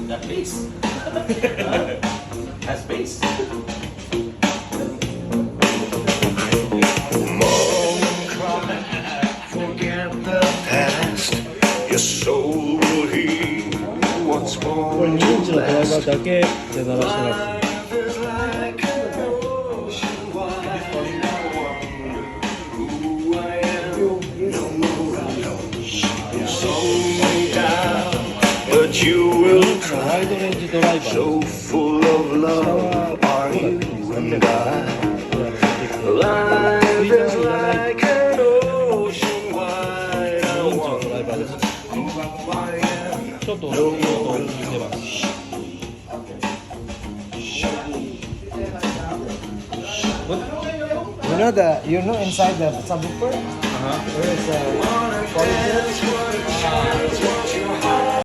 That bass. That's bass. Forget the past. Your soul will heal once これ more. 2インチのドライバーだけで鳴らしてます。 Life is like an ocean wide. Who I am, no more I know. Slow me down, but you 2イ will ンチのワイ try. ドレンジドライバー So full of love are you and I. Life is like an ocean wide. I 2インチの want ドライバーです。 who I am. ちょっと音を聞いてます。 You know inside the subwoofer there is a polymer.